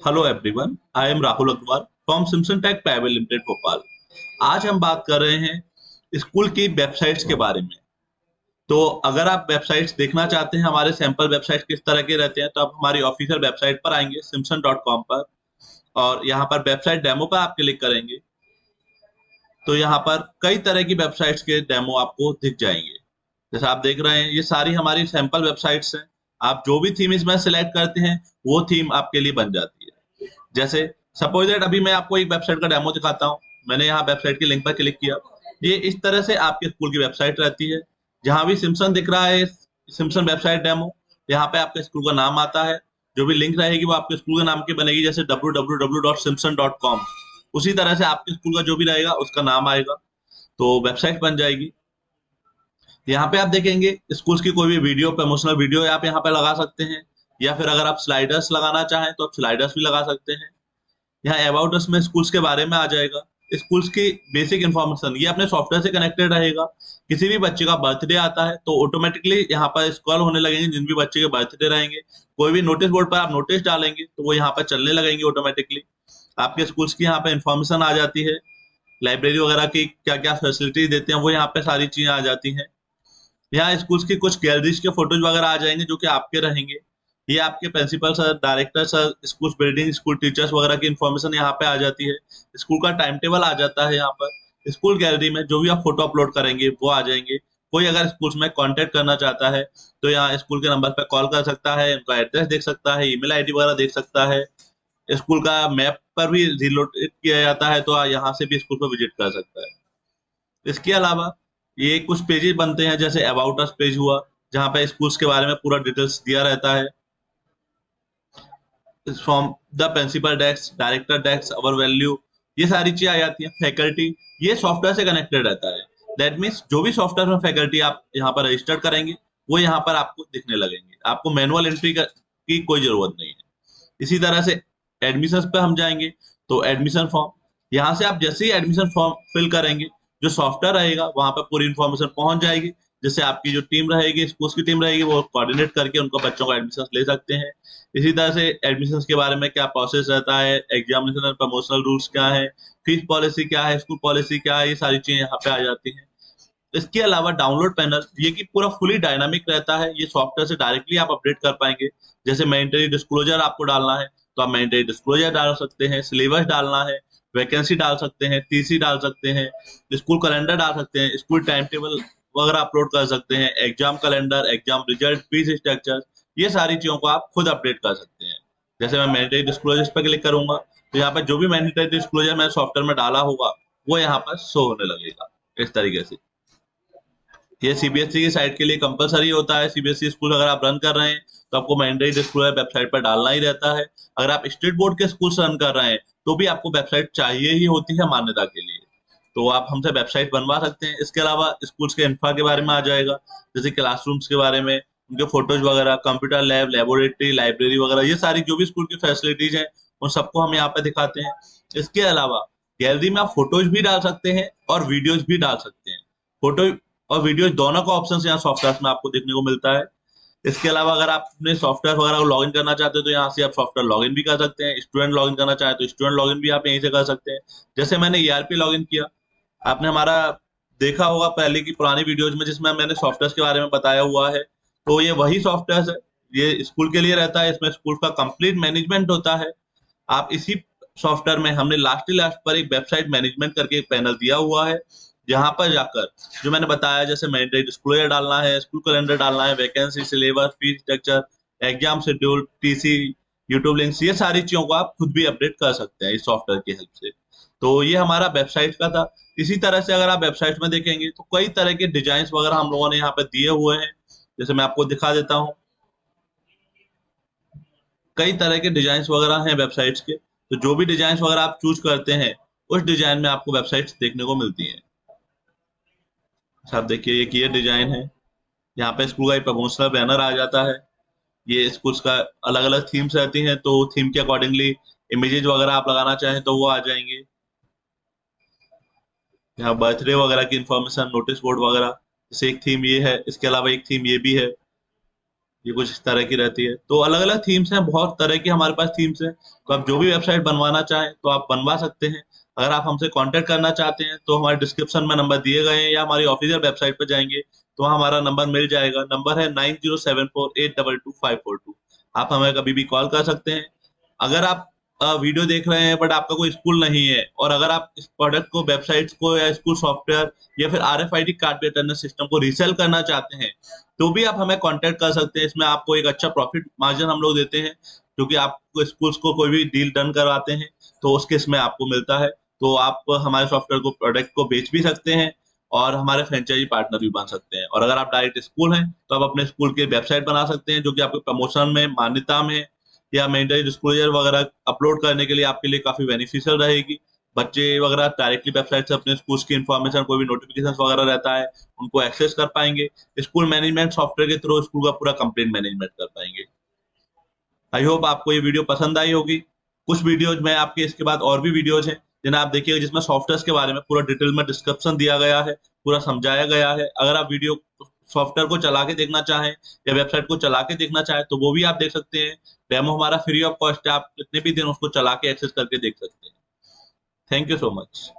Hello everyone, I am Rahul Agrawal from Simson tech private limited Bhopal. आज हम बात कर रहे हैं स्कूल की वेबसाइट्स के बारे में। तो अगर आप वेबसाइट्स देखना चाहते हैं, हमारे सैंपल वेबसाइट किस तरह के रहते हैं, तो आप हमारी ऑफिशियल वेबसाइट पर आएंगे simson.com पर, और यहाँ पर वेबसाइट डेमो पर आप क्लिक करेंगे तो यहाँ पर कई तरह की वेबसाइट्स के डेमो आपको दिख जाएंगे। जैसे आप देख रहे हैं, ये सारी हमारी सैंपल वेबसाइट्स हैं। आप जो भी थीम इसमें सिलेक्ट करते हैं वो थीम आपके लिए बन जाती है। जैसे सपोज दैट अभी मैं आपको एक वेबसाइट का डेमो दिखाता हूँ। मैंने यहाँ वेबसाइट के लिंक पर क्लिक किया। ये इस तरह से आपके स्कूल की वेबसाइट रहती है। जहाँ भी सिम्सन दिख रहा है, सिम्सन वेबसाइट डेमो, यहाँ पे आपके स्कूल का नाम आता है। जो भी लिंक रहेगी वो आपके स्कूल के नाम की बनेगी, जैसे www.simpson.com। उसी तरह से आपके स्कूल का जो भी रहेगा उसका नाम आएगा, तो वेबसाइट बन जाएगी। यहाँ पे आप देखेंगे स्कूल्स की कोई भी वीडियो, प्रमोशनल वीडियो आप यहाँ पे लगा सकते हैं, या फिर अगर आप स्लाइडर्स लगाना चाहें तो आप स्लाइडर्स भी लगा सकते हैं। यहाँ अबाउट अस में स्कूल्स के बारे में आ जाएगा। स्कूल्स की बेसिक इन्फॉर्मेशन ये अपने सॉफ्टवेयर से कनेक्टेड रहेगा। किसी भी बच्चे का बर्थडे आता है तो ऑटोमेटिकली यहाँ पर स्क्रॉल होने लगेंगे जिन भी बच्चे के बर्थडे रहेंगे। कोई भी नोटिस बोर्ड पर आप नोटिस डालेंगे तो वो यहाँ पर चलने लगेंगे ऑटोमेटिकली। आपके स्कूल्स की यहाँ पे इन्फॉर्मेशन आ जाती है। लाइब्रेरी वगैरह की क्या क्या फैसिलिटी देते हैं वो यहाँ पे सारी चीजें आ जाती हैं। यहाँ स्कूल्स की कुछ गैलरीज के फोटोज वगैरह आ जाएंगे जो कि आपके रहेंगे। ये आपके principal sir, director sir, school building, school teachers वगैरह की इन्फॉर्मेशन यहाँ पे आ जाती है। स्कूल का टाइम टेबल आ जाता है यहाँ पर। स्कूल गैलरी में जो भी आप फोटो अपलोड करेंगे वो आ जाएंगे। कोई अगर स्कूल्स में कांटेक्ट करना चाहता है तो यहाँ स्कूल के नंबर पर कॉल कर सकता है, उनका एड्रेस देख सकता है, ईमेल आईडी वगैरह देख सकता है। स्कूल का मैप पर भी रिलोटेड किया जाता है तो यहाँ से भी स्कूल पर विजिट कर सकता है। इसके अलावा ये कुछ पेजेस बनते हैं, जैसे अबाउट अस पेज हुआ, जहाँ पे स्कूल्स के बारे में पूरा डिटेल्स दिया रहता है। From the principal desk, director desk, our value, ये सारी चीजें आ जाती हैं। फैकल्टी, ये सॉफ्टवेयर से कनेक्टेड रहता है। दैट मीन्स जो भी सॉफ्टवेयर में फैकल्टी आप यहाँ पर रजिस्टर करेंगे वो यहाँ पर आपको दिखने लगेंगे। आपको मैनुअल एंट्री की कोई जरूरत नहीं है। इसी तरह से एडमिशन पे हम जाएंगे तो एडमिशन फॉर्म, यहाँ से आप जैसे ही एडमिशन फॉर्म फिल करेंगे, जो सॉफ्टवेयर रहेगा वहां पर पूरी इन्फॉर्मेशन पहुंच जाएगी। जैसे आपकी जो टीम रहेगी, स्कूल की टीम रहेगी, वो कोऑर्डिनेट करके उनको बच्चों का एडमिशन ले सकते हैं। इसी तरह से एडमिशन के बारे में क्या प्रोसेस रहता है, एग्जामिनेशन और प्रमोशनल रूल्स क्या है, फीस पॉलिसी क्या है, स्कूल पॉलिसी क्या है, ये सारी चीजें यहाँ पे आ जाती हैं। इसके अलावा डाउनलोड पैनल, ये कि पूरा फुली डायनामिक रहता है। ये सॉफ्टवेयर से डायरेक्टली आप अपडेट कर पाएंगे। जैसे मैंडेटरी डिस्क्लोजर आपको डालना है तो आप मैंडेटरी डिस्क्लोजर डाल सकते हैं, सिलेबस डालना है, वैकेंसी डाल सकते हैं, टीसी डाल सकते हैं, स्कूल कैलेंडर डाल सकते हैं, स्कूल टाइम टेबल वगैरह अपलोड कर सकते हैं, exam calendar, exam result, fees structure, ये सारी चीजों को आप खुद अपडेट कर सकते हैं। जैसे मैं मैंडेटरी डिस्क्लोजर पर क्लिक करूंगा तो यहाँ पर जो भी मैंडेटरी डिस्क्लोजर मैं सॉफ्टवेयर में डाला होगा वो यहाँ पर शो होने लगेगा इस तरीके से। ये सीबीएसई की साइट के लिए कंपलसरी होता है। सीबीएसई स्कूल अगर आप रन कर रहे हैं तो आपको मैंडेटरी डिस्क्लोजर वेबसाइट पर डालना ही रहता है। अगर आप स्टेट बोर्ड के स्कूल रन कर रहे हैं तो भी आपको वेबसाइट चाहिए ही होती है मान्यता के लिए। तो आप हमसे वेबसाइट बनवा सकते हैं। इसके अलावा स्कूल्स के इंफ्रा के बारे में आ जाएगा, जैसे क्लासरूम्स के बारे में, उनके फोटोज वगैरह, कंप्यूटर लैब, लेबोरेटरी, लाइब्रेरी वगैरह, ये सारी जो भी स्कूल की फैसिलिटीज हैं उन सबको हम यहाँ पे दिखाते हैं। इसके अलावा गैलरी में आप फोटोज भी डाल सकते हैं और वीडियोज भी डाल सकते हैं। फोटो और वीडियो दोनों का ऑप्शन यहाँ सॉफ्टवेयर में आपको देखने को मिलता है। इसके अलावा अगर आप अपने सॉफ्टवेयर वगैरह को लॉगिन करना चाहते हो तो यहाँ से आप सॉफ्टवेयर लॉगिन भी कर सकते हैं। स्टूडेंट लॉगिन करना चाहे तो स्टूडेंट लॉगिन भी आप यहीं से कर सकते हैं। जैसे मैंने ईआरपी लॉगिन किया, आपने हमारा देखा होगा पहले की पुरानी वीडियोज में जिसमें मैंने सॉफ्टवेयर के बारे में बताया हुआ है। तो ये वही सॉफ्टवेयर है, ये स्कूल के लिए रहता है। इसमें स्कूल का कंप्लीट मैनेजमेंट होता है। आप इसी सॉफ्टवेयर में हमने लास्ट पर एक वेबसाइट मैनेजमेंट करके एक पैनल दिया हुआ है, जहां पर जाकर जो मैंने बताया, जैसे मैंडेटरी डिस्क्लोजर डालना है, स्कूल कैलेंडर डालना है, vacancy, syllabus, fees structure, exam schedule, TC, YouTube links, ये सारी चीजों को आप खुद भी अपडेट कर सकते हैं इस सॉफ्टवेयर की हेल्प से। तो ये हमारा वेबसाइट का था। इसी तरह से अगर आप वेबसाइट में देखेंगे तो कई तरह के डिजाइन वगैरह हम लोगों ने यहाँ पे दिए हुए हैं। जैसे मैं आपको दिखा देता हूँ, कई तरह के डिजाइन वगैरह हैं वेबसाइट्स के। तो जो भी डिजाइन वगैरह आप चूज करते हैं उस डिजाइन में आपको वेबसाइट्स देखने को मिलती हैं। अच्छा, आप देखिए ये डिजाइन है। यहाँ पे स्कूल का एक प्रमोशनल बैनर आ जाता है। ये स्कूल्स का अलग अलग थीम्स रहती हैं, तो थीम के अकॉर्डिंगली इमेजेस वगैरह आप लगाना चाहें तो वो आ जाएंगे। यहाँ बर्थडे वगैरह की इंफॉर्मेशन, नोटिस बोर्ड वगैरह, जैसे एक थीम ये है, इसके अलावा एक थीम ये भी है। ये कुछ इस तरह की रहती है। तो अलग अलग थीम्स हैं, बहुत तरह की हमारे पास थीम्स हैं। तो आप जो भी वेबसाइट बनवाना चाहें तो आप बनवा सकते हैं। अगर आप हमसे कांटेक्ट करना चाहते हैं तो हमारे डिस्क्रिप्शन में नंबर दिए गए हैं, या हमारी ऑफिशियल वेबसाइट पर जाएंगे तो वहाँ हमारा नंबर मिल जाएगा। नंबर है 9074822542। आप हमें कभी भी कॉल कर सकते हैं। अगर आप वीडियो देख रहे हैं बट आपका कोई स्कूल नहीं है, और अगर आप इस प्रोडक्ट को, वेबसाइट्स को, या स्कूल सॉफ्टवेयर या फिर RFID कार्ड पे अटेंडेंस सिस्टम को रीसेल करना चाहते हैं, तो भी आप हमें कांटेक्ट कर सकते हैं। इसमें आपको एक अच्छा प्रॉफिट मार्जिन हम लोग देते हैं, क्योंकि आपको स्कूल्स को कोई भी डील डन करवाते हैं तो उसके इसमें आपको मिलता है। तो आप हमारे सॉफ्टवेयर को, प्रोडक्ट को बेच भी सकते हैं और हमारे फ्रेंचाइजी पार्टनर भी बन सकते हैं। और अगर आप डायरेक्ट स्कूल हैं तो आप अपने स्कूल की वेबसाइट बना सकते हैं, जो कि आपके प्रमोशन में, मान्यता में, या मैंडेटरी डिस्क्लोजर वगैरह अपलोड करने के लिए आपके लिए काफी बेनिफिशियल रहेगी। बच्चे वगैरह डायरेक्टली वेबसाइट से अपने स्कूल की इन्फॉर्मेशन, कोई भी नोटिफिकेशन वगैरह रहता है, उनको एक्सेस कर पाएंगे। स्कूल मैनेजमेंट सॉफ्टवेयर के थ्रू स्कूल का पूरा कंप्लेंट मैनेजमेंट कर पाएंगे। आई होप आपको ये वीडियो पसंद आई होगी। कुछ वीडियोज में आपके इसके बाद और भी वीडियोज हैं जिन्हें आप देखिएगा, जिसमें सॉफ्टवेयर के बारे में पूरा डिटेल में डिस्क्रिप्शन दिया गया है, पूरा समझाया गया है। अगर आप वीडियो सॉफ्टवेयर को चला के देखना चाहें या वेबसाइट को चला के देखना चाहें तो वो भी आप देख सकते हैं। डेमो हमारा फ्री ऑफ कॉस्ट है, आप कितने भी दिन उसको चला के एक्सेस करके देख सकते हैं। Thank you so much.